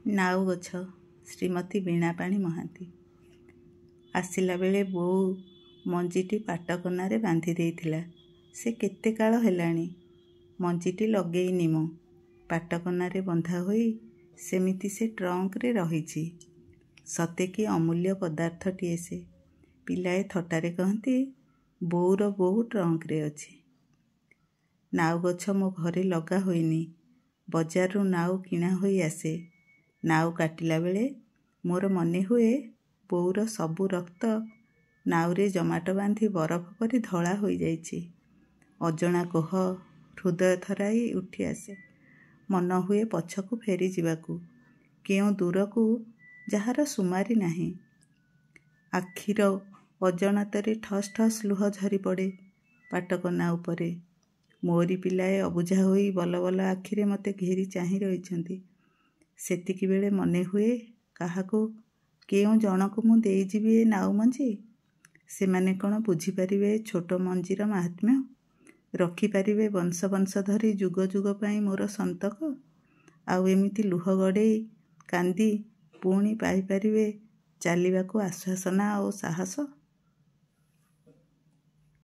ନାଉ ଗଛ ଶ୍ରୀମତୀ ବୀଣାପାଣି ମହାନ୍ତି। ଆସିଲା ବେଳେ ବୋଉ ମଞ୍ଜିଟି ପାଟକନାରେ ବାନ୍ଧି ଦେଇଥିଲା। ସେ କେତେ କାଳ ହେଲାଣି ମଞ୍ଜିଟି ଲଗେଇନି ମୁଁ। ପାଟକନାରେ ବନ୍ଧା ହୋଇ ସେମିତି ସେ ଟ୍ରଙ୍କରେ ରହିଛି। ସତେ କି ଅମୂଲ୍ୟ ପଦାର୍ଥଟିଏ ସେ। ପିଲାଏ ଥଟ୍ଟାରେ କହନ୍ତି, ବୋଉର ବୋଉ ଟ୍ରଙ୍କରେ ଅଛି। ନାଉ ଗଛ ମୋ ଘରେ ଲଗା ହୋଇନି। ବଜାରରୁ ନାଉ କିଣା ହୋଇ ଆସେ। ନାଉ କାଟିଲା ବେଳେ ମୋର ମନେ ହୁଏ ବୋଉର ସବୁ ରକ୍ତ ନାଉରେ ଜମାଟ ବାନ୍ଧି ବରଫ ପରି ଧଳା ହୋଇଯାଇଛି। ଅଜଣା କୋହ ହୃଦୟ ଥରାଇ ଉଠି ଆସେ। ମନ ହୁଏ ପଛକୁ ଫେରି ଯିବାକୁ, କେଉଁ ଦୂରକୁ ଯାହାର ସୁମାରି ନାହିଁ। ଆଖିର ଅଜଣାତରେ ଠସ୍ ଠସ୍ ଲୁହ ଝରି ପଡ଼େ ପାଟକନା ଉପରେ। ମୋରି ପିଲାଏ ଅବୁଝା ହୋଇ ବଲ ବଲ ଆଖିରେ ମୋତେ ଘେରି ଚାହିଁ ରହିଛନ୍ତି। ସେତିକିବେଳେ ମନେ ହୁଏ କାହାକୁ, କେଉଁ ଜଣକୁ ମୁଁ ଦେଇଯିବି ଏ ନାଉ ମଞ୍ଜି। ସେମାନେ କ'ଣ ବୁଝିପାରିବେ ଛୋଟ ମଞ୍ଜିର ମାହାତ୍ମ୍ୟ? ରଖିପାରିବେ ବଂଶ ବଂଶ ଧରି ଯୁଗ ଯୁଗ ପାଇଁ ମୋର ସନ୍ତକ? ଆଉ ଏମିତି ଲୁହ ଗଡ଼େଇ କାନ୍ଦି ପୁଣି ପାଇପାରିବେ ଚାଲିବାକୁ ଆଶ୍ୱାସନା ଓ ସାହସ?